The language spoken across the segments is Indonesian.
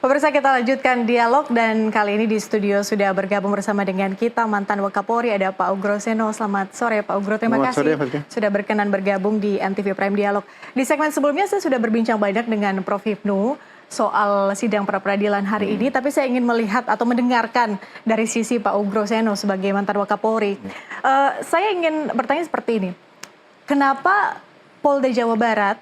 Pemirsa, kita lanjutkan dialog dan kali ini di studio sudah bergabung bersama dengan kita mantan Wakapolri ada Pak Ugro Seno. Selamat sore Pak Ugro, terima kasih sudah berkenan bergabung di MTV Prime Dialog. Di segmen sebelumnya saya sudah berbincang banyak dengan Prof. Hipnu soal sidang pra-peradilan hari ini, tapi saya ingin melihat atau mendengarkan dari sisi Pak Ugro Seno sebagai mantan Wakapolri. Saya ingin bertanya seperti ini, kenapa Polda Jawa Barat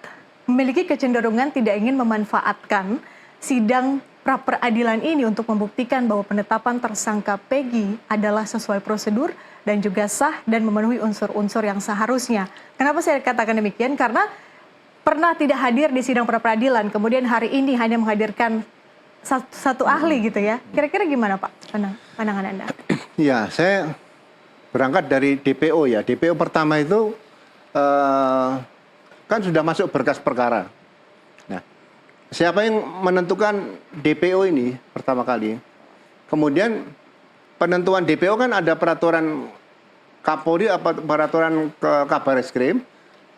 memiliki kecenderungan tidak ingin memanfaatkan sidang pra-peradilan ini untuk membuktikan bahwa penetapan tersangka Peggy adalah sesuai prosedur dan juga sah dan memenuhi unsur-unsur yang seharusnya. Kenapa saya katakan demikian? Karena pernah tidak hadir di sidang pra-peradilan, kemudian hari ini hanya menghadirkan satu ahli gitu ya. Kira-kira gimana Pak pandangan Anda? Ya, saya berangkat dari DPO ya. DPO pertama itu kan sudah masuk berkas perkara. Nah, siapa yang menentukan DPO ini pertama kali? Kemudian penentuan DPO kan ada peraturan Kapolri, peraturan Kabareskrim.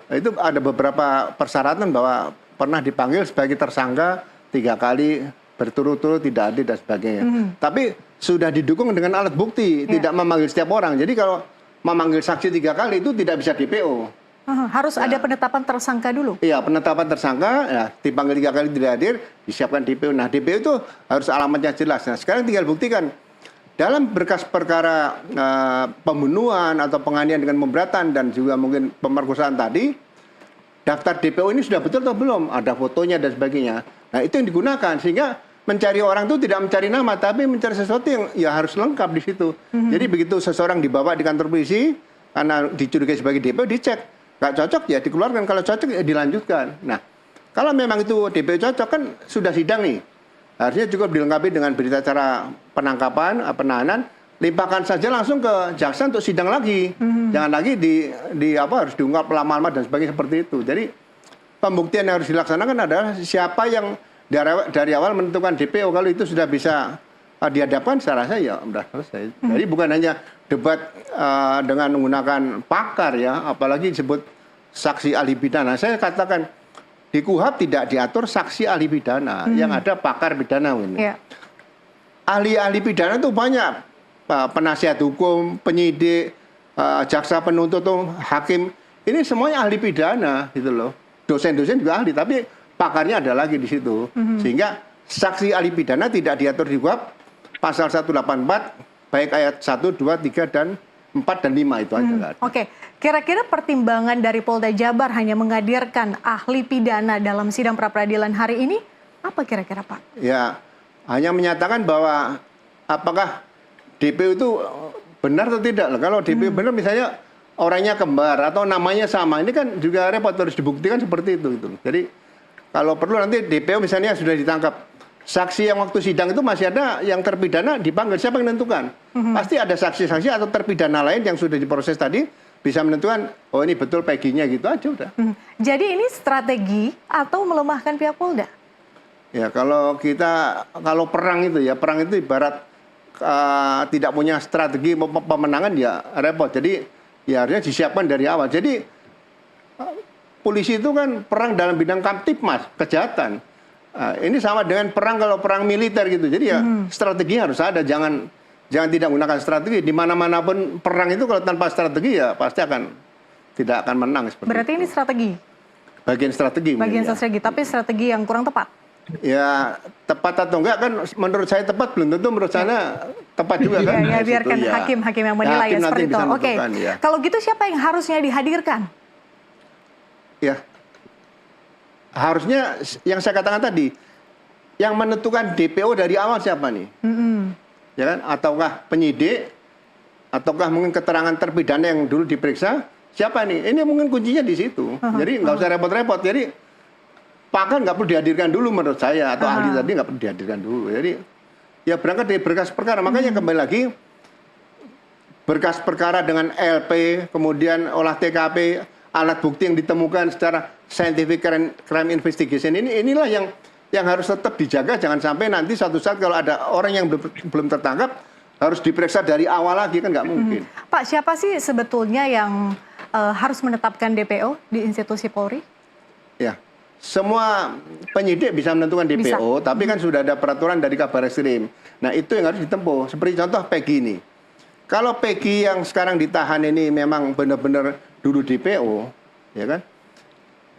Itu ada beberapa persyaratan bahwa pernah dipanggil sebagai tersangka 3 kali berturut-turut tidak hadir dan sebagainya. Tapi sudah didukung dengan alat bukti, tidak memanggil setiap orang. Jadi kalau memanggil saksi 3 kali itu tidak bisa DPO. Harus ada penetapan tersangka dulu? Iya, penetapan tersangka, ya, dipanggil 3 kali tidak hadir, disiapkan DPO. Nah, DPO itu harus alamatnya jelas. Nah, sekarang tinggal buktikan. Dalam berkas perkara pembunuhan atau penganiayaan dengan memberatan dan juga mungkin pemerkosaan tadi, daftar DPO ini sudah betul atau belum? Ada fotonya dan sebagainya. Nah, itu yang digunakan. Sehingga mencari orang itu tidak mencari nama, tapi mencari sesuatu yang ya harus lengkap di situ. Jadi begitu seseorang dibawa di kantor polisi, karena dicurigai sebagai DPO, dicek. Nggak cocok ya dikeluarkan, kalau cocok ya dilanjutkan. Nah, kalau memang itu DPO cocok kan sudah sidang nih. Harusnya cukup dilengkapi dengan berita acara penangkapan, penahanan, limpahkan saja langsung ke jaksa untuk sidang lagi. Jangan lagi harus diungkap lama-lama dan sebagainya seperti itu. Jadi pembuktian yang harus dilaksanakan adalah siapa yang dari awal menentukan DPO. Kalau itu sudah bisa dihadapkan, saya rasa ya sudah selesai. Jadi bukan hanya debat dengan menggunakan pakar ya, apalagi disebut saksi ahli pidana. Saya katakan di KUHP tidak diatur saksi ahli pidana, yang ada pakar pidana ini. Ahli-ahli pidana itu banyak, penasihat hukum, penyidik, jaksa penuntut, hakim. Ini semuanya ahli pidana gitu loh. Dosen-dosen juga ahli, tapi pakarnya ada lagi di situ. Sehingga saksi ahli pidana tidak diatur di KUHP pasal 184. Baik ayat 1, 2, 3, dan 4, dan 5 itu aja. Oke, kira-kira pertimbangan dari Polda Jabar hanya menghadirkan ahli pidana dalam sidang pra-peradilan hari ini, apa kira-kira Pak? Ya, hanya menyatakan bahwa apakah DPO itu benar atau tidak. Kalau DPO benar misalnya orangnya kembar atau namanya sama, ini kan juga repot, harus dibuktikan seperti itu. Gitu. Jadi kalau perlu nanti DPO misalnya sudah ditangkap, saksi yang waktu sidang itu masih ada yang terpidana dipanggil, siapa yang menentukan? Pasti ada saksi-saksi atau terpidana lain yang sudah diproses tadi bisa menentukan, oh ini betul Peggy-nya gitu aja udah. Jadi ini strategi atau melemahkan pihak Polda? Ya kalau perang itu ya, perang itu ibarat tidak punya strategi pemenangan ya repot. Jadi ya harusnya disiapkan dari awal. Jadi polisi itu kan perang dalam bidang kamtipmas, kejahatan. Ini sama dengan perang kalau perang militer gitu. Jadi ya strategi harus ada. Jangan tidak menggunakan strategi. Di mana-mana pun perang itu kalau tanpa strategi ya pasti tidak akan menang. Berarti ini strategi? Bagian strategi. Bagian strategi, tapi strategi yang kurang tepat? Ya tepat atau enggak kan menurut saya tepat, belum tentu menurut saya tepat juga kan. Ya biarkan hakim yang menilai ya, seperti itu. Oke. Ya. Kalau gitu siapa yang harusnya dihadirkan? Ya. Harusnya yang saya katakan tadi, yang menentukan DPO dari awal siapa nih? Ya kan? Ataukah penyidik, ataukah mungkin keterangan terpidana yang dulu diperiksa, siapa nih? Ini mungkin kuncinya di situ. Jadi nggak usah repot-repot. Jadi pakar nggak perlu dihadirkan dulu menurut saya, atau ahli tadi nggak perlu dihadirkan dulu. Jadi ya berangkat dari berkas perkara. Makanya kembali lagi, berkas perkara dengan LP, kemudian olah TKP, alat bukti yang ditemukan secara scientific crime investigation inilah yang harus tetap dijaga. Jangan sampai nanti suatu saat kalau ada orang yang belum tertangkap harus diperiksa dari awal lagi, kan nggak mungkin. Pak, siapa sih sebetulnya yang harus menetapkan DPO di institusi Polri? Ya, semua penyidik bisa menentukan DPO, tapi kan sudah ada peraturan dari Kabareskrim. Nah, itu yang harus ditempuh. Seperti contoh Peggy ini. Kalau Peggy yang sekarang ditahan ini memang benar-benar dulu DPO, ya kan?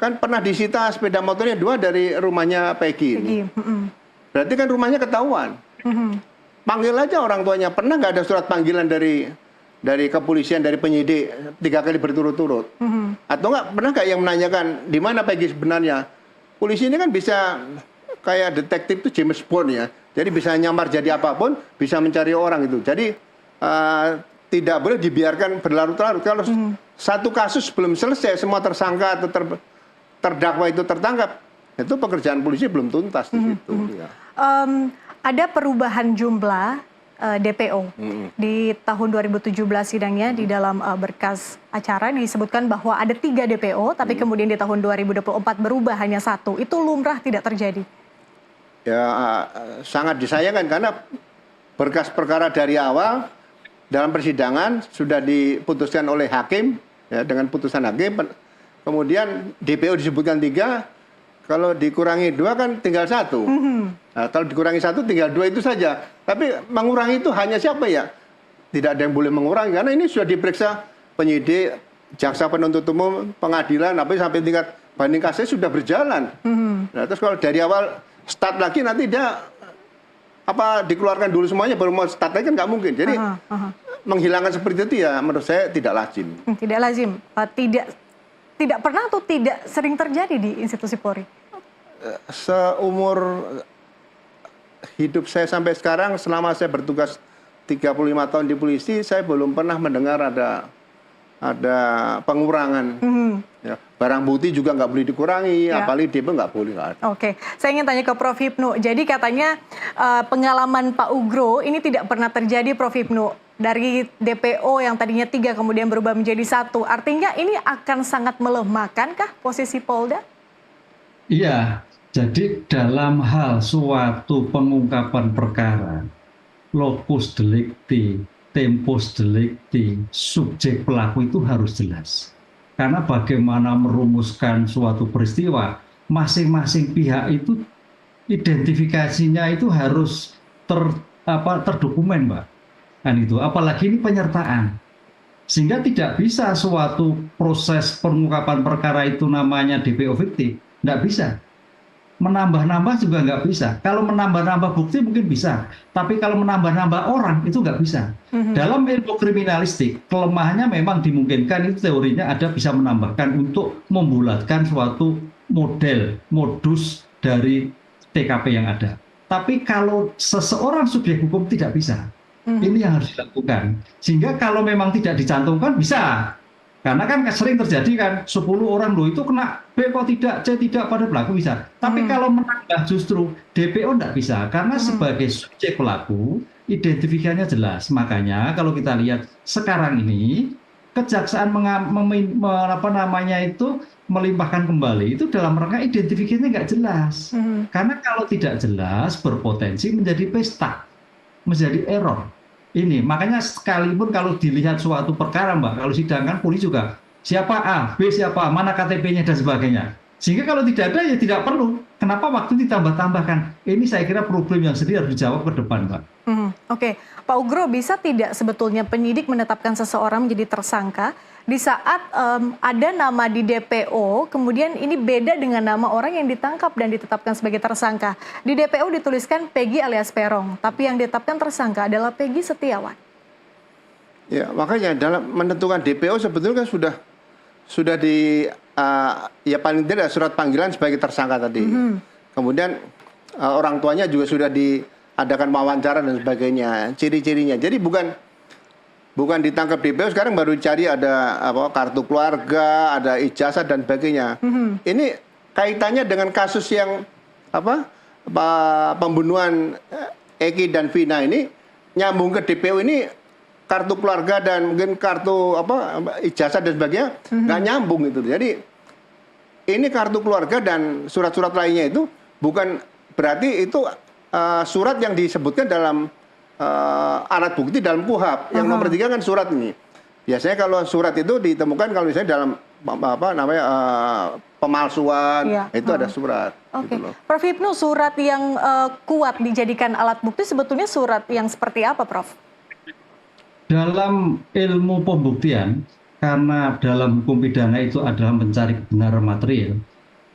Kan pernah disita sepeda motornya 2 dari rumahnya Peggy ini. Berarti kan rumahnya ketahuan. Panggil aja orang tuanya. Pernah nggak ada surat panggilan dari kepolisian, dari penyidik 3 kali berturut-turut? Atau pernah nggak yang menanyakan di mana Peggy sebenarnya? Polisi ini kan bisa kayak detektif itu James Bond ya. Jadi bisa nyamar jadi apapun, bisa mencari orang itu. Jadi tidak boleh dibiarkan berlarut-larut. Kalau satu kasus belum selesai, semua tersangka atau terdakwa itu tertangkap, itu pekerjaan polisi belum tuntas di situ. Ya. Ada perubahan jumlah DPO di tahun 2017 sidangnya di dalam berkas acara disebutkan bahwa ada 3 DPO, tapi kemudian di tahun 2024 berubah hanya 1. Itu lumrah tidak terjadi? Ya, sangat disayangkan karena berkas perkara dari awal dalam persidangan sudah diputuskan oleh hakim ya, dengan putusan hakim. Kemudian DPO disebutkan 3, kalau dikurangi 2 kan tinggal 1. Nah, kalau dikurangi 1 tinggal 2 itu saja. Tapi mengurangi itu hanya siapa ya? Tidak ada yang boleh mengurangi karena ini sudah diperiksa penyidik, jaksa penuntut umum, pengadilan, sampai tingkat banding kasasi sudah berjalan. Nah, terus kalau dari awal start lagi nanti dia dikeluarkan dulu semuanya baru mau start lagi kan nggak mungkin. Jadi menghilangkan seperti itu ya menurut saya tidak lazim. Tidak lazim. Tidak pernah atau tidak sering terjadi di institusi Polri? Seumur hidup saya sampai sekarang, selama saya bertugas 35 tahun di polisi, saya belum pernah mendengar ada pengurangan. Ya, barang bukti juga nggak boleh dikurangi, apalagi DPO nggak boleh. Oke, saya ingin tanya ke Prof. Hipnu. Jadi katanya pengalaman Pak Ugro ini tidak pernah terjadi, Prof. Hipnu. Dari DPO yang tadinya 3 kemudian berubah menjadi 1. Artinya ini akan sangat melemahkankah posisi Polda? Iya, jadi dalam hal suatu pengungkapan perkara, locus delicti, tempus delicti, subjek pelaku itu harus jelas. Karena bagaimana merumuskan suatu peristiwa, masing-masing pihak itu identifikasinya itu harus terdokumen, Mbak. Kan itu, apalagi ini penyertaan. Sehingga tidak bisa suatu proses pengungkapan perkara itu namanya DPO fiktif. Nggak bisa. Menambah-nambah juga nggak bisa. Kalau menambah-nambah bukti mungkin bisa. Tapi kalau menambah-nambah orang itu nggak bisa. Dalam ilmu kriminalistik, kelemahannya memang dimungkinkan, itu teorinya ada bisa menambahkan untuk membulatkan suatu modus dari TKP yang ada. Tapi kalau seseorang subjek hukum tidak bisa. Ini yang harus dilakukan. Sehingga kalau memang tidak dicantumkan bisa. Karena kan sering terjadi kan 10 orang loh itu kena B kok tidak, C tidak pada pelaku bisa. Tapi kalau menambah justru DPO tidak bisa. Karena sebagai subjek pelaku identifikasinya jelas. Makanya kalau kita lihat sekarang ini kejaksaan melimpahkan kembali itu dalam rangka identifikasinya nggak jelas. Karena kalau tidak jelas berpotensi menjadi pesta, menjadi error. Ini makanya sekalipun kalau dilihat suatu perkara, Mbak, kalau sidang kan polisi juga siapa A, B siapa, mana KTP-nya dan sebagainya. Sehingga kalau tidak ada ya tidak perlu. Kenapa waktu ditambah-tambahkan? Ini saya kira problem yang sedih harus dijawab ke depan, Mbak. Oke, Pak Ugro, bisa tidak sebetulnya penyidik menetapkan seseorang menjadi tersangka di saat ada nama di DPO, kemudian ini beda dengan nama orang yang ditangkap dan ditetapkan sebagai tersangka. Di DPO dituliskan Peggy alias Peron, tapi yang ditetapkan tersangka adalah Peggy Setiawan. Ya, makanya dalam menentukan DPO sebetulnya kan sudah di ya paling tidak surat panggilan sebagai tersangka tadi. Kemudian orang tuanya juga sudah diadakan wawancara dan sebagainya, ciri-cirinya. Jadi bukan ditangkap DPO, sekarang baru dicari ada kartu keluarga, ada ijazah dan sebagainya. Ini kaitannya dengan kasus yang pembunuhan Eki dan Vina ini nyambung ke DPO ini, kartu keluarga dan mungkin kartu ijazah dan sebagainya nggak nyambung itu. Jadi ini kartu keluarga dan surat-surat lainnya itu bukan berarti itu surat yang disebutkan dalam alat bukti dalam KUHP. Yang nomor 3 kan surat ini. Biasanya kalau surat itu ditemukan kalau misalnya dalam apa namanya pemalsuan, Iya. itu ada surat. Oke, Gitu loh. Prof Hipnu, surat yang kuat dijadikan alat bukti sebetulnya surat yang seperti apa, Prof? Dalam ilmu pembuktian, karena dalam hukum pidana itu adalah mencari kebenaran material,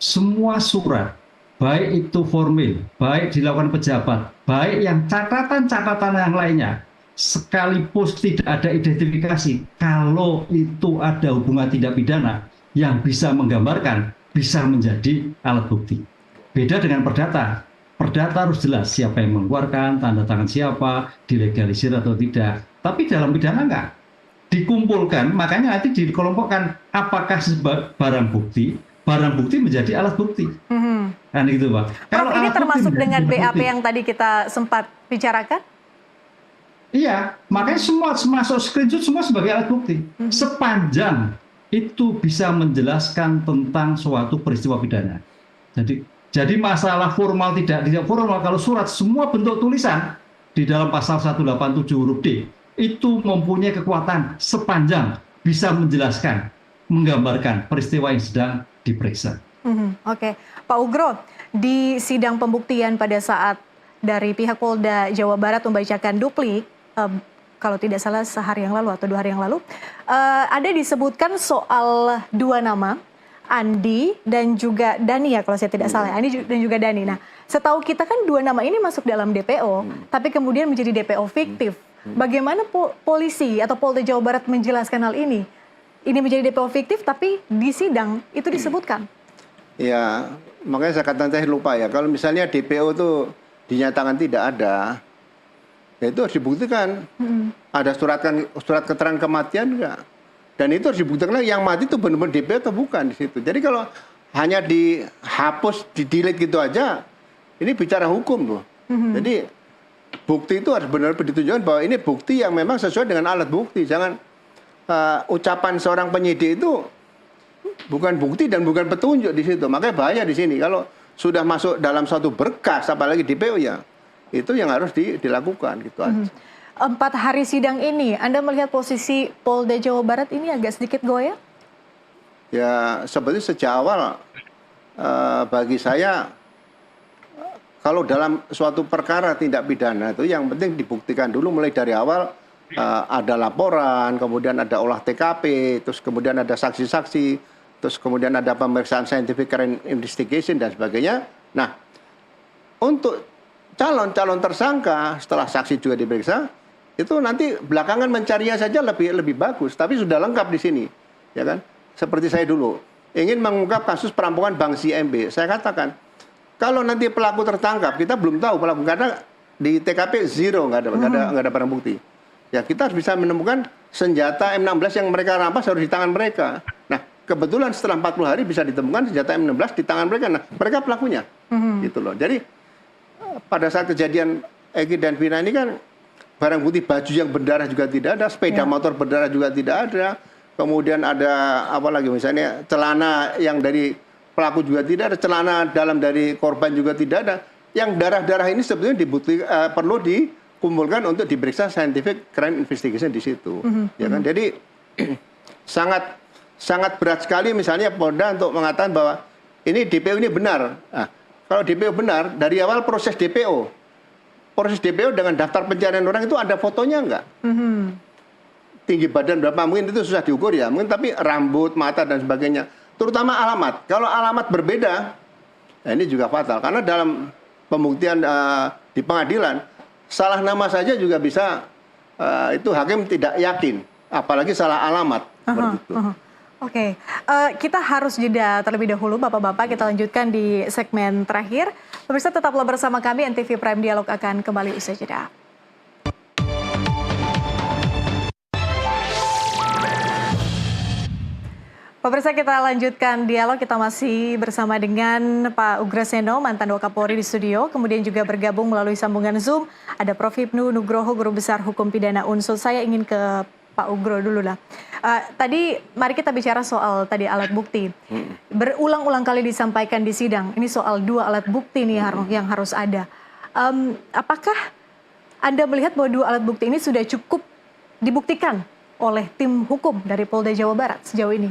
semua surat, baik itu formil, baik dilakukan pejabat, baik yang catatan-catatan yang lainnya, sekalipun tidak ada identifikasi, kalau itu ada hubungan tindak pidana yang bisa menggambarkan, bisa menjadi alat bukti. Beda dengan perdata. Perdata harus jelas siapa yang mengeluarkan, tanda tangan siapa, dilegalisir atau tidak. Tapi dalam pidana enggak. Dikumpulkan, makanya nanti dikelompokkan apakah barang bukti menjadi alat bukti. Kan gitu, Pak. Prof, ini termasuk dengan BAP bukti, yang tadi kita sempat bicarakan? iya, makanya semua masuk screenshot semua sebagai alat bukti. Sepanjang itu bisa menjelaskan tentang suatu peristiwa pidana. Jadi masalah formal tidak formal, kalau surat semua bentuk tulisan di dalam pasal 187 huruf D itu mempunyai kekuatan sepanjang bisa menjelaskan, menggambarkan peristiwa yang sedang diperiksa. Oke, Pak Ugro, di sidang pembuktian pada saat dari pihak Polda Jawa Barat membacakan duplik, kalau tidak salah sehari yang lalu atau 2 hari yang lalu, ada disebutkan soal 2 nama, Andi dan juga Dani ya kalau saya tidak salah, Andi dan juga Dani. Nah, setahu kita kan 2 nama ini masuk dalam DPO, tapi kemudian menjadi DPO fiktif. Bagaimana polisi atau Polda Jawa Barat menjelaskan hal ini? Ini menjadi DPO fiktif, tapi di sidang itu disebutkan. Ya, makanya saya katakan saya lupa ya. Kalau misalnya DPO itu dinyatakan tidak ada, ya itu harus dibuktikan. Ada surat keterangan kematian enggak? Dan itu harus dibuktikan yang mati itu benar-benar DPO atau bukan di situ. Jadi kalau hanya dihapus, di-delete gitu aja, ini bicara hukum loh. Jadi bukti itu harus benar-benar ditunjukkan bahwa ini bukti yang memang sesuai dengan alat bukti. Jangan ucapan seorang penyidik itu bukan bukti dan bukan petunjuk di situ. Makanya bahaya di sini. Kalau sudah masuk dalam suatu berkas, apalagi DPO ya, itu yang harus dilakukan gitu aja. 4 hari sidang ini, Anda melihat posisi Polda Jawa Barat ini agak sedikit goyah? Ya, sebetulnya sejak awal bagi saya, kalau dalam suatu perkara tindak pidana itu yang penting dibuktikan dulu mulai dari awal. Ada laporan, kemudian ada olah TKP, terus kemudian ada saksi-saksi, terus kemudian ada pemeriksaan scientific crime investigation dan sebagainya. Nah, untuk calon tersangka setelah saksi juga diperiksa, itu nanti belakangan mencarinya saja lebih bagus, tapi sudah lengkap di sini, ya kan? Seperti saya dulu ingin mengungkap kasus perampokan Bank CIMB, saya katakan kalau nanti pelaku tertangkap, kita belum tahu pelaku karena di TKP zero, nggak ada barang bukti. Ya kita harus bisa menemukan senjata M16 yang mereka rampas harus di tangan mereka. Nah kebetulan setelah 40 hari bisa ditemukan senjata M16 di tangan mereka. Nah mereka pelakunya, gitu loh. Jadi pada saat kejadian Egi dan Vina ini kan barang bukti baju yang berdarah juga tidak ada, sepeda motor berdarah juga tidak ada, kemudian ada apa lagi misalnya celana yang dari pelaku juga tidak ada, celana dalam dari korban juga tidak ada. Yang darah-darah ini sebetulnya perlu dikumpulkan untuk diperiksa scientific crime investigation di situ, ya kan? Jadi sangat berat sekali misalnya Polda untuk mengatakan bahwa ini DPO ini benar. Nah, kalau DPO benar dari awal proses DPO dengan daftar pencarian orang itu ada fotonya enggak? Tinggi badan berapa mungkin itu susah diukur ya, mungkin tapi rambut, mata dan sebagainya. Terutama alamat. Kalau alamat berbeda, nah ini juga fatal karena dalam pembuktian di pengadilan salah nama saja juga bisa itu hakim tidak yakin, apalagi salah alamat. Oke, kita harus jeda terlebih dahulu Bapak-Bapak, kita lanjutkan di segmen terakhir. Pemirsa tetaplah bersama kami, NTV Prime Dialog akan kembali usai jeda. Pemirsa, kita lanjutkan dialog, kita masih bersama dengan Pak Uggroseno, mantan Wakapolri di studio, kemudian juga bergabung melalui sambungan Zoom, ada Prof Hipnu Nugroho, Guru Besar Hukum Pidana Unsur. Saya ingin ke Pak Ugro dulu lah. Tadi mari kita bicara soal tadi alat bukti. Berulang-ulang kali disampaikan di sidang, ini soal 2 alat bukti nih yang harus ada. Apakah Anda melihat bahwa 2 alat bukti ini sudah cukup dibuktikan oleh tim hukum dari Polda Jawa Barat sejauh ini?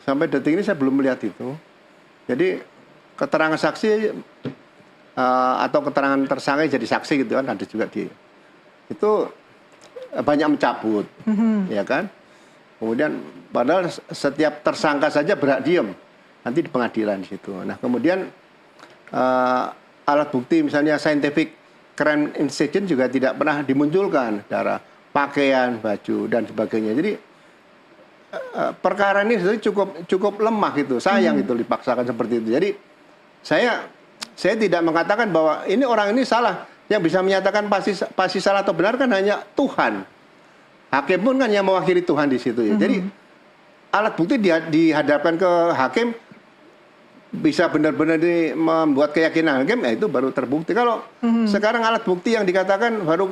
sampai detik ini saya belum melihat itu. Jadi keterangan saksi atau keterangan tersangka jadi saksi gitu kan, ada juga itu banyak mencabut, ya kan. Kemudian padahal setiap tersangka saja berhak diem nanti di pengadilan di situ. Nah kemudian alat bukti misalnya scientific crime incident juga tidak pernah dimunculkan, darah, pakaian, baju dan sebagainya. Jadi perkara ini cukup lemah gitu, sayang itu dipaksakan seperti itu. Jadi saya tidak mengatakan bahwa ini orang ini salah. Yang bisa menyatakan pasti salah atau benar kan hanya Tuhan. Hakim pun kan yang mewakili Tuhan di situ ya. Jadi alat bukti dihadapkan ke hakim bisa benar-benar membuat keyakinan hakim, ya itu baru terbukti. Kalau sekarang alat bukti yang dikatakan baru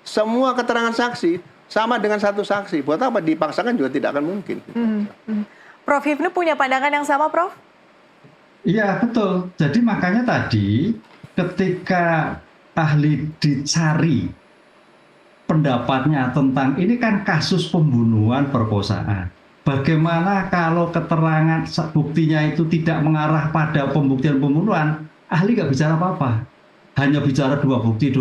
semua keterangan saksi sama dengan satu saksi, buat apa dipaksakan juga tidak akan mungkin. Prof Hipnu punya pandangan yang sama, Prof? Iya betul. Jadi makanya tadi ketika ahli dicari pendapatnya tentang ini kan kasus pembunuhan perkosaan. Bagaimana kalau keterangan buktinya itu tidak mengarah pada pembuktian pembunuhan, ahli nggak bicara apa-apa. Hanya bicara dua bukti.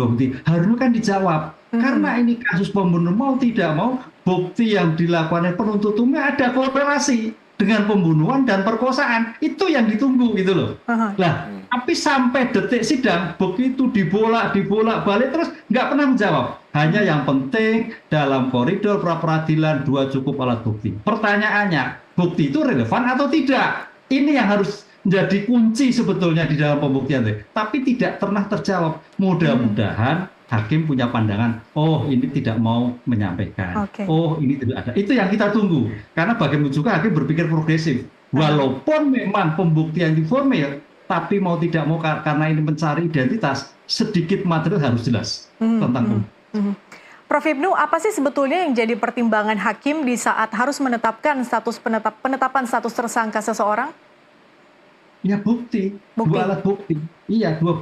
Harusnya kan dijawab. Karena ini kasus pembunuhan, mau tidak mau, bukti yang dilakukan oleh penuntut umum ada korelasi dengan pembunuhan dan perkosaan. Itu yang ditunggu gitu loh. Nah, tapi sampai detik sidang, begitu dibolak-balik terus nggak pernah menjawab. Hanya yang penting dalam koridor pra-peradilan 2 cukup alat bukti. Pertanyaannya, bukti itu relevan atau tidak? Ini yang harus menjadi kunci sebetulnya di dalam pembuktian. Tapi tidak pernah terjawab. Mudah-mudahan hakim punya pandangan, oh ini tidak mau menyampaikan, oh ini tidak ada. Itu yang kita tunggu. Karena bagaimana juga hakim berpikir progresif. Walaupun memang pembuktian itu formil, tapi mau tidak mau karena ini mencari identitas, sedikit material harus jelas tentang Prof Hipnu, apa sih sebetulnya yang jadi pertimbangan hakim di saat harus menetapkan penetapan status tersangka seseorang? Ya bukti, dua alat bukti. Iya, dua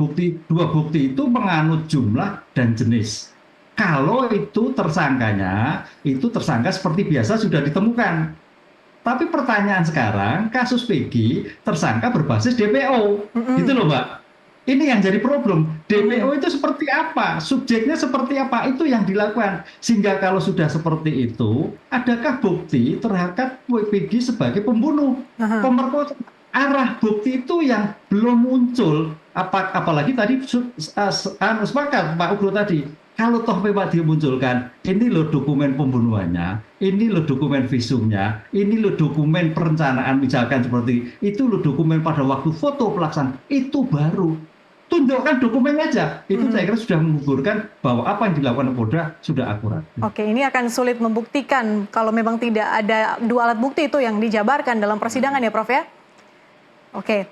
bukti itu menganut jumlah dan jenis. Kalau itu tersangkanya, itu tersangka seperti biasa sudah ditemukan. Tapi pertanyaan sekarang, kasus PG tersangka berbasis DPO, gitu loh Mbak. Ini yang jadi problem. DPO itu seperti apa? Subjeknya seperti apa? Itu yang dilakukan. Sehingga kalau sudah seperti itu, adakah bukti terhadap PG sebagai pembunuh, pemerkosa? Arah bukti itu yang belum muncul, apalagi tadi sepakat Pak Ugro tadi, kalau toh memang dimunculkan, ini loh dokumen pembunuhannya, ini loh dokumen visumnya, ini loh dokumen perencanaan misalkan seperti itu, loh dokumen pada waktu foto pelaksanaan, itu baru. Tunjukkan dokumennya aja, itu saya kira sudah mengukurkan bahwa apa yang dilakukan Polda sudah akurat. Oke, ini akan sulit membuktikan kalau memang tidak ada dua alat bukti itu yang dijabarkan dalam persidangan ya Prof ya? Oke.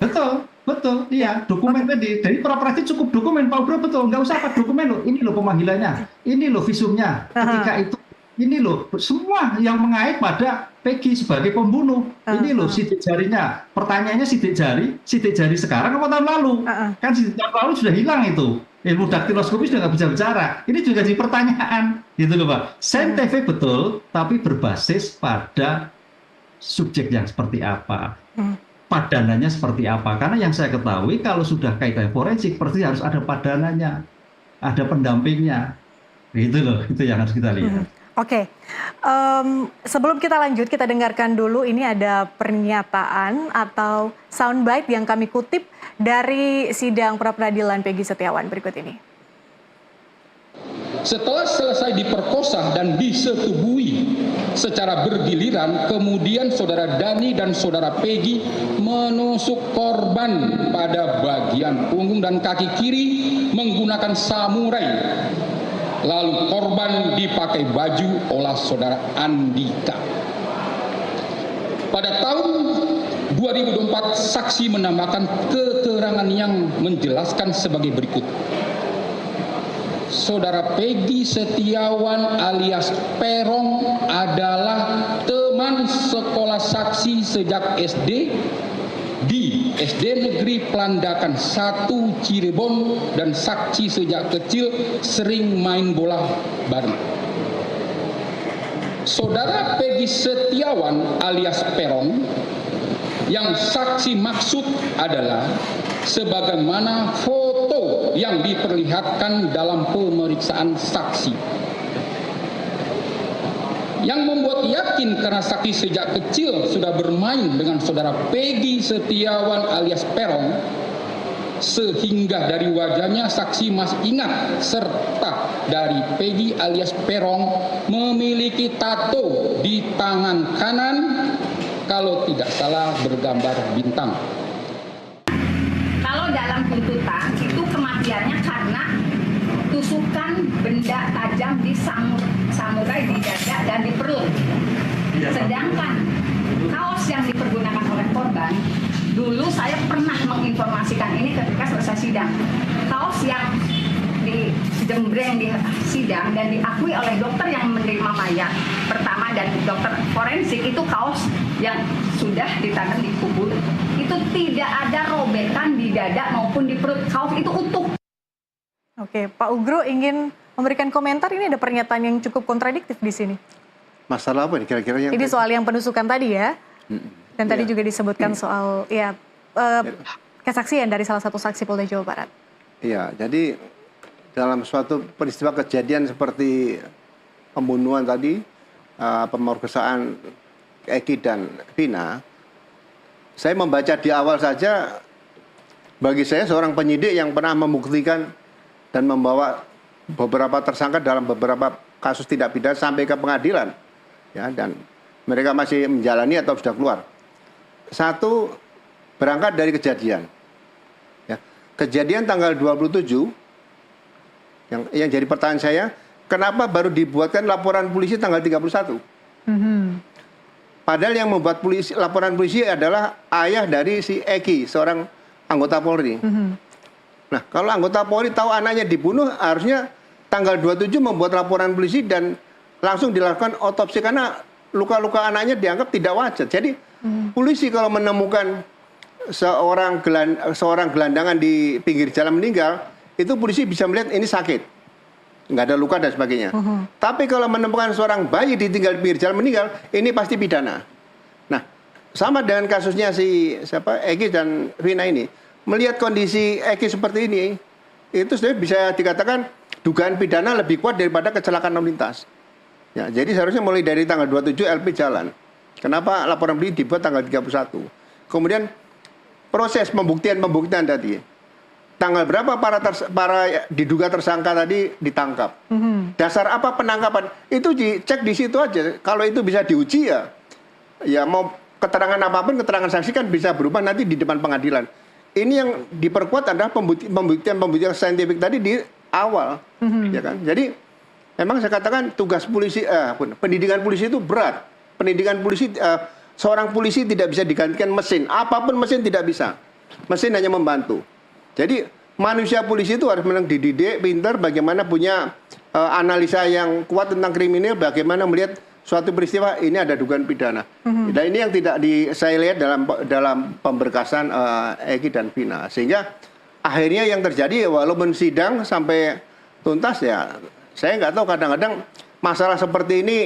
Betul, iya. Dokumen tadi, dari pra-peradilan cukup dokumen, Pak Bro, betul. Nggak usah apa dokumen loh. Ini loh pemanggilannya, ini loh visumnya. Ketika itu, ini loh semua yang mengait pada Peggy sebagai pembunuh. Ini loh sidik jarinya. Pertanyaannya sidik jari sekarang apa tahun lalu? Kan sidik jari lalu sudah hilang itu. Ilmu daktiloskopi sudah nggak bisa bicara. Ini juga jadi pertanyaan, gitu loh Pak. Saintifik betul, tapi berbasis pada subjek yang seperti apa. Padanannya seperti apa? Karena yang saya ketahui kalau sudah kaitan forensik pasti harus ada padanannya, ada pendampingnya. Itu loh, itu yang harus kita lihat. Oke. Sebelum kita lanjut, kita dengarkan dulu ini ada pernyataan atau soundbite yang kami kutip dari sidang pra-peradilan Peggy Setiawan berikut ini. Setelah selesai diperkosa dan disetubuhi secara bergiliran, kemudian saudara Dani dan saudara Peggy menusuk korban pada bagian punggung dan kaki kiri menggunakan samurai. Lalu korban dipakai baju oleh saudara Andika. Pada tahun 2024, saksi menambahkan keterangan yang menjelaskan sebagai berikut. Saudara Peggy Setiawan alias Peron adalah teman sekolah saksi sejak SD di SD Negeri Pelandakan 1 Cirebon dan saksi sejak kecil sering main bola bareng. Saudara Peggy Setiawan alias Peron Yang saksi maksud adalah sebagaimana foto yang diperlihatkan dalam pemeriksaan saksi. Yang membuat yakin karena saksi sejak kecil sudah bermain dengan saudara Peggy Setiawan alias Peron, sehingga dari wajahnya saksi masih ingat, serta dari Peggy alias Peron memiliki tato di tangan kanan, kalau tidak salah bergambar bintang. Kalau dalam tuntutan itu kematiannya karena tusukan benda tajam di samurai di dada dan di perut. Sedangkan kaos yang dipergunakan oleh korban, dulu saya pernah menginformasikan ini ketika selesai sidang. Kaos yang dijembreng di sidang dan diakui oleh dokter yang menerima mayat pertama dan dokter forensik, itu kaos yang sudah ditanam di kubur. Itu tidak ada robekan di dada maupun di perut. Kaos itu utuh. Oke, Pak Ugro ingin memberikan komentar. Ini ada pernyataan yang cukup kontradiktif di sini. Masalah apa nih kira-kira yang ini soal yang penusukan tadi ya. Dan tadi juga disebutkan soal kesaksian dari salah satu saksi Polda Jawa Barat. Iya, jadi dalam suatu peristiwa kejadian seperti pembunuhan tadi, pemerkosaan Eki dan Vina, saya membaca di awal saja, bagi saya seorang penyidik yang pernah membuktikan dan membawa beberapa tersangka dalam beberapa kasus tindak pidana sampai ke pengadilan, ya, dan mereka masih menjalani atau sudah keluar. Satu, berangkat dari kejadian. Ya, kejadian tanggal 27, yang jadi pertanyaan saya, kenapa baru dibuatkan laporan polisi tanggal 31? Padahal yang membuat laporan polisi adalah ayah dari si Eki, seorang anggota Polri. Nah, kalau anggota Polri tahu anaknya dibunuh, harusnya tanggal 27 membuat laporan polisi dan langsung dilakukan otopsi karena luka-luka anaknya dianggap tidak wajar. Jadi polisi kalau menemukan seorang gelandangan di pinggir jalan meninggal, itu polisi bisa melihat ini sakit, nggak ada luka dan sebagainya. Tapi kalau menemukan seorang bayi ditinggal di pinggir jalan meninggal, ini pasti pidana. Nah, sama dengan kasusnya Eki dan Vina ini. Melihat kondisi Eki seperti ini, itu sebenarnya bisa dikatakan dugaan pidana lebih kuat daripada kecelakaan lalu lintas. Ya, jadi seharusnya mulai dari tanggal 27 LP jalan. Kenapa laporan polisi dibuat tanggal 31? Kemudian proses pembuktian tadi. Tanggal berapa para diduga tersangka tadi ditangkap? Dasar apa penangkapan? Itu dicek di situ aja. Kalau itu bisa diuji ya mau keterangan apapun, keterangan saksi kan bisa berubah nanti di depan pengadilan. Ini yang diperkuat adalah pembuktian saintifik tadi di awal, ya kan? Jadi memang saya katakan tugas polisi, pendidikan polisi itu berat. Pendidikan polisi, seorang polisi tidak bisa digantikan mesin. Apapun mesin tidak bisa. Mesin hanya membantu. Jadi manusia polisi itu harus memang dididik, pintar, bagaimana punya analisa yang kuat tentang kriminal, bagaimana melihat suatu peristiwa ini ada dugaan pidana. Dan ini yang tidak saya lihat dalam pemberkasan Eki dan Vina. Sehingga akhirnya yang terjadi walaupun sidang sampai tuntas ya, saya nggak tahu, kadang-kadang masalah seperti ini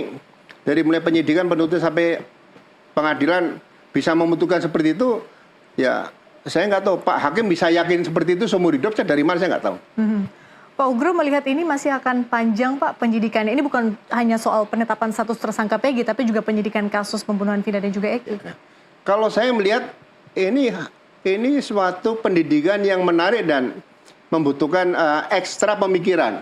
dari mulai penyidikan, penuntut sampai pengadilan bisa memutuskan seperti itu, ya saya nggak tahu Pak Hakim bisa yakin seperti itu seumur hidup, saya dari mana saya nggak tahu. Pak Ugro melihat ini masih akan panjang Pak penyidikannya. Ini bukan hanya soal penetapan status tersangka Peggy, tapi juga penyidikan kasus pembunuhan Vina dan juga Eki. Kalau saya melihat ini suatu pendidikan yang menarik dan membutuhkan ekstra pemikiran.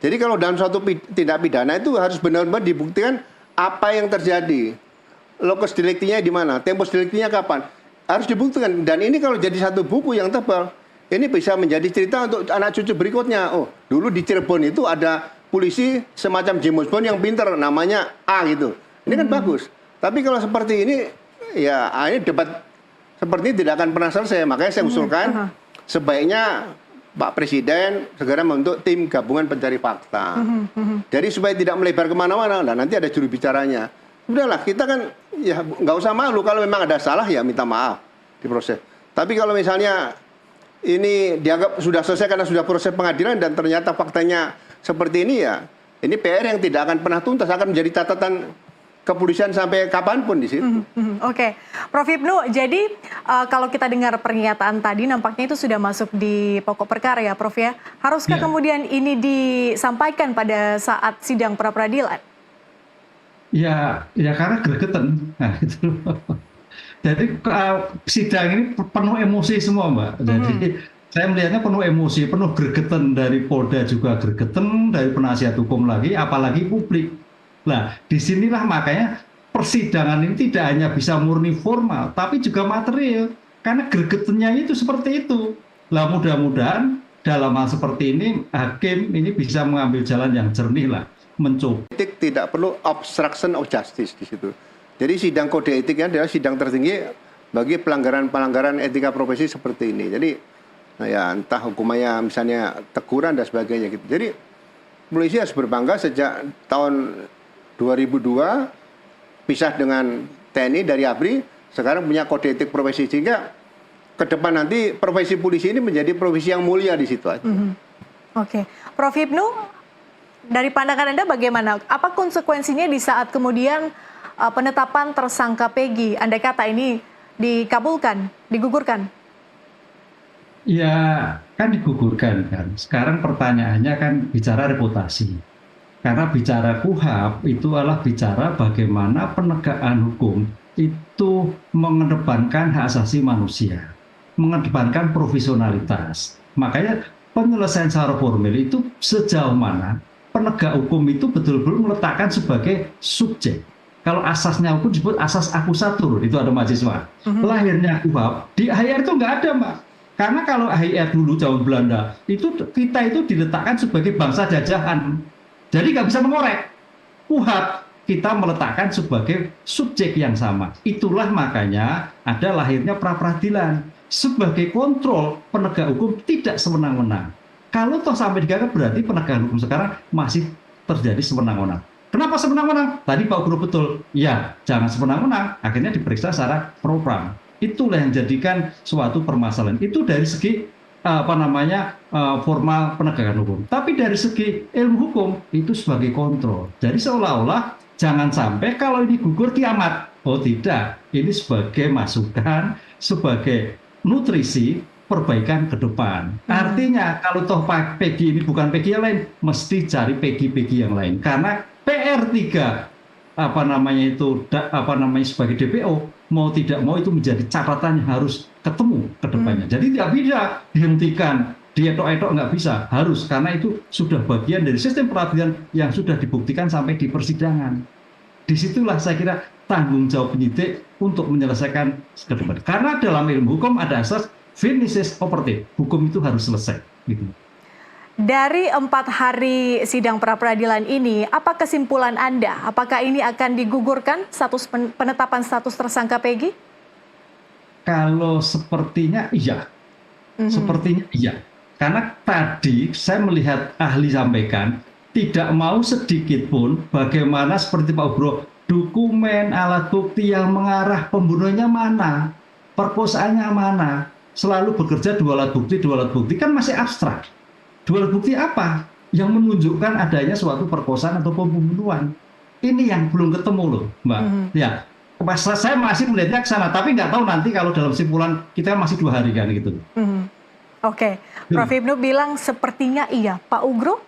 Jadi kalau dalam suatu tindak pidana itu harus benar-benar dibuktikan apa yang terjadi. Lokus deliktinya di mana, tempus deliktinya kapan. Harus dibuktikan. Dan ini kalau jadi satu buku yang tebal, ini bisa menjadi cerita untuk anak cucu berikutnya. Oh, dulu di Cirebon itu ada polisi semacam James Bond yang pintar, namanya A gitu. Ini kan bagus. Tapi kalau seperti ini, ya ini debat seperti ini tidak akan pernah selesai. Makanya saya usulkan sebaiknya Pak Presiden segera membentuk tim gabungan pencari fakta. Jadi supaya tidak melebar kemana-mana, nah nanti ada juru bicaranya. Udahlah, kita kan ya nggak usah malu, kalau memang ada salah ya minta maaf diproses. Tapi kalau misalnya ini dianggap sudah selesai karena sudah proses pengadilan dan ternyata faktanya seperti ini, ya ini PR yang tidak akan pernah tuntas, akan menjadi catatan kepolisian sampai kapanpun di situ. Oke, Prof. Ibnu, jadi kalau kita dengar pernyataan tadi nampaknya itu sudah masuk di pokok perkara ya Prof ya. Haruskah kemudian ini disampaikan pada saat sidang pra-peradilan? Ya karena gregetan. Nah, itu. Jadi sidang ini penuh emosi semua, Mbak. Jadi saya melihatnya penuh emosi, penuh gregetan, dari Polda juga gregetan, dari penasihat hukum lagi, apalagi publik. Nah, disinilah makanya persidangan ini tidak hanya bisa murni formal, tapi juga material. Karena gregetannya itu seperti itu. Lah mudah-mudahan dalam hal seperti ini, hakim ini bisa mengambil jalan yang jernih lah, mencoba. Etik tidak perlu obstruction of justice di situ. Jadi sidang kode etiknya adalah sidang tertinggi bagi pelanggaran-pelanggaran etika profesi seperti ini. Jadi ya entah hukumannya misalnya teguran dan sebagainya gitu. Jadi polisi harus berbangga sejak tahun 2002 pisah dengan TNI dari ABRI, sekarang punya kode etik profesi, sehingga ke depan nanti profesi polisi ini menjadi profesi yang mulia di situ aja. Oke, Prof. Ibnu, dari pandangan Anda bagaimana? Apa konsekuensinya di saat kemudian penetapan tersangka Peggy, andai kata ini dikabulkan, digugurkan? Ya kan digugurkan kan. Sekarang pertanyaannya kan bicara reputasi. Karena bicara KUHP itu adalah bicara bagaimana penegakan hukum itu mengedepankan hak asasi manusia, mengedepankan profesionalitas. Makanya penyelesaian secara formil itu sejauh mana penegak hukum itu betul-betul meletakkan sebagai subjek. Kalau asasnya hukum disebut asas akusatur, itu ada mahasiswa. Lahirnya KUHP, di HIR itu nggak ada, Mbak. Karena kalau HIR dulu zaman Belanda, itu kita itu diletakkan sebagai bangsa jajahan. Jadi nggak bisa mengorek. KUHP kita meletakkan sebagai subjek yang sama. Itulah makanya ada lahirnya pra-peradilan. Sebagai kontrol penegak hukum tidak sewenang-wenang. Kalau toh sampai digagap berarti penegakan hukum sekarang masih terjadi sewenang-wenang. Kenapa sewenang-wenang? Tadi Pak Guru betul. Ya, jangan sewenang-wenang. Akhirnya diperiksa secara propam. Itulah yang jadikan suatu permasalahan. Itu dari segi formal penegakan hukum. Tapi dari segi ilmu hukum itu sebagai kontrol. Jadi seolah-olah jangan sampai kalau ini gugur kiamat. Oh tidak, ini sebagai masukan, sebagai nutrisi perbaikan ke depan. Artinya kalau toh Peggy ini bukan Peggy yang lain, mesti cari Peggy yang lain. Karena PR3 sebagai DPO mau tidak mau itu menjadi catatan yang harus ketemu ke depannya. Jadi tidak bisa dihentikan, dietok-etok nggak bisa, harus, karena itu sudah bagian dari sistem peradilan yang sudah dibuktikan sampai di persidangan. Disitulah saya kira tanggung jawab penyidik untuk menyelesaikan ke depan. Karena dalam ilmu hukum ada asas finishes operative, hukum itu harus selesai. Gitu. Dari 4 hari sidang pra-peradilan ini, apa kesimpulan Anda? Apakah ini akan digugurkan penetapan status tersangka Peggy? Kalau sepertinya iya. Sepertinya iya. Karena tadi saya melihat ahli sampaikan, tidak mau sedikit pun bagaimana seperti Pak Ugro, dokumen, alat bukti yang mengarah pembunuhannya mana, perkosaannya mana, selalu bekerja dua alat bukti kan masih abstrak. Dua alat bukti apa? Yang menunjukkan adanya suatu perkosaan atau pembunuhan. Ini yang belum ketemu loh, Mbak. Ya, saya masih melihatnya ke sana, tapi nggak tahu nanti kalau dalam simpulan kita masih 2 hari kan gitu. Oke, Prof. Ibnu bilang sepertinya iya. Pak Ugro?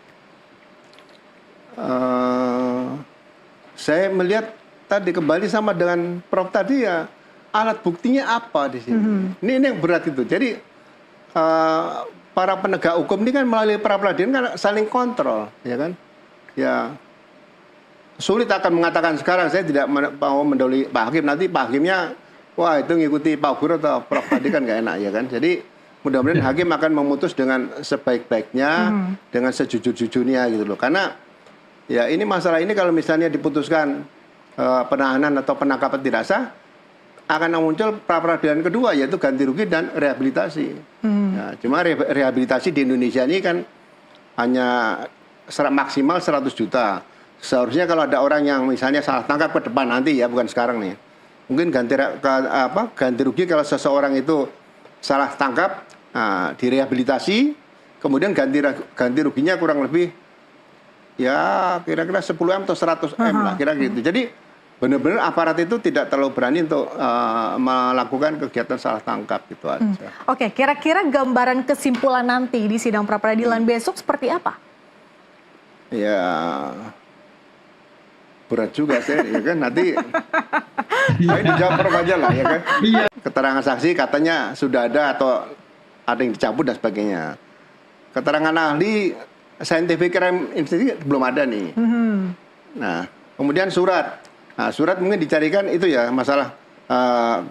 Saya melihat tadi kembali sama dengan Prof tadi ya, alat buktinya apa di sini. Ini yang berat itu. Jadi para penegak hukum ini kan melalui pra-peradilan kan saling kontrol, ya kan? Ya sulit akan mengatakan sekarang, saya tidak mau mendahului Pak Hakim, nanti Pak Hakimnya wah itu ngikuti Pak Guru atau Prof tadi kan nggak enak ya kan. Jadi mudah-mudahan Hakim akan memutus dengan sebaik-baiknya, dengan sejujur-jujurnya gitu loh. Karena ya ini masalah ini kalau misalnya diputuskan penahanan atau penangkapan tidak sah, akan muncul pra-peradilan kedua yaitu ganti rugi dan rehabilitasi. Nah, cuma rehabilitasi di Indonesia ini kan hanya maksimal 100 juta. Seharusnya kalau ada orang yang misalnya salah tangkap ke depan nanti ya, bukan sekarang nih. Mungkin ganti rugi kalau seseorang itu salah tangkap, direhabilitasi, kemudian ganti ruginya kurang lebih ya kira-kira 10 M atau 100 M lah kira-kira gitu. Jadi benar-benar aparat itu tidak terlalu berani untuk melakukan kegiatan salah tangkap gitu aja. Oke, kira-kira gambaran kesimpulan nanti di sidang pra-peradilan besok seperti apa? Ya berat juga sih, ya kan nanti saya dijawab Prof aja lah ya kan. Keterangan saksi katanya sudah ada atau ada yang dicabut dan sebagainya. Keterangan ahli scientific crime institute belum ada nih. Nah, kemudian surat. Nah, surat mungkin dicarikan itu ya masalah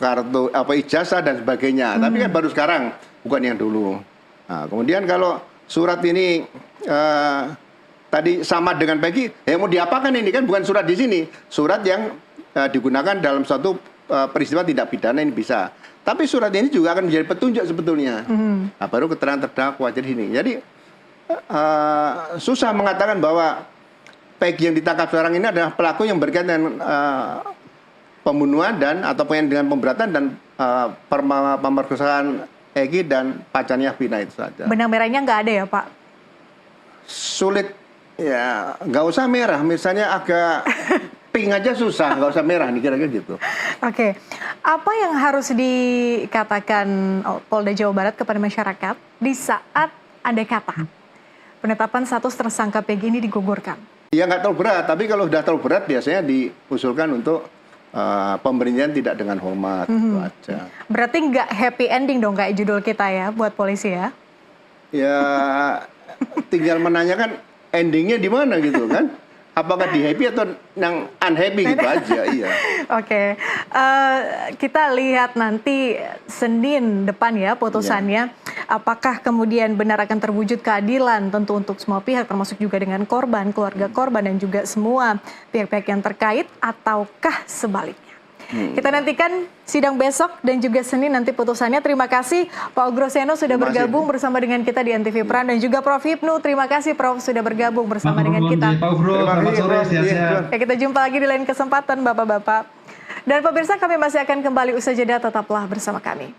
kartu ijazah dan sebagainya. Tapi kan baru sekarang, bukan yang dulu. Nah, kemudian kalau surat ini tadi sama dengan Peggy, ya mau diapakan ini kan bukan surat di sini, surat yang digunakan dalam suatu peristiwa tindak pidana ini bisa. Tapi surat ini juga akan menjadi petunjuk sebetulnya. Nah, baru keterangan terdakwa jadi ini. Jadi susah mengatakan bahwa Peggy yang ditangkap sekarang ini adalah pelaku yang berkaitan dengan pembunuhan dan atau dengan pemberatan dan pemerkosaan Egy dan pacarnya Vina itu saja. Benang merahnya nggak ada ya Pak? Sulit ya, nggak usah merah. Misalnya agak pink aja susah, nggak usah merah nih kira-kira gitu. Oke, apa yang harus dikatakan Polda Jawa Barat kepada masyarakat di saat ada kata penetapan status tersangka Peggy ini digugurkan? Ya nggak terlalu berat, tapi kalau sudah terlalu berat biasanya diusulkan untuk pemberhentian tidak dengan hormat gitu aja. Berarti nggak happy ending dong kayak judul kita ya buat polisi ya? Ya tinggal menanyakan endingnya di mana gitu kan? Apakah di happy atau yang unhappy gitu aja, iya. Oke, kita lihat nanti Senin depan ya putusannya. Apakah kemudian benar akan terwujud keadilan tentu untuk semua pihak termasuk juga dengan korban, keluarga korban dan juga semua pihak-pihak yang terkait ataukah sebaliknya. Kita nantikan sidang besok dan juga Senin nanti putusannya. Terima kasih Pak Ugroseno sudah bergabung bersama dengan kita di NTV Prime dan juga Prof Hipnu. Terima kasih Prof sudah bergabung bersama dengan kita. Pak Ugro, selamat sore, sehat-sehat. Ya, kita jumpa lagi di lain kesempatan Bapak-Bapak. Dan pemirsa kami masih akan kembali usai jeda, tetaplah bersama kami.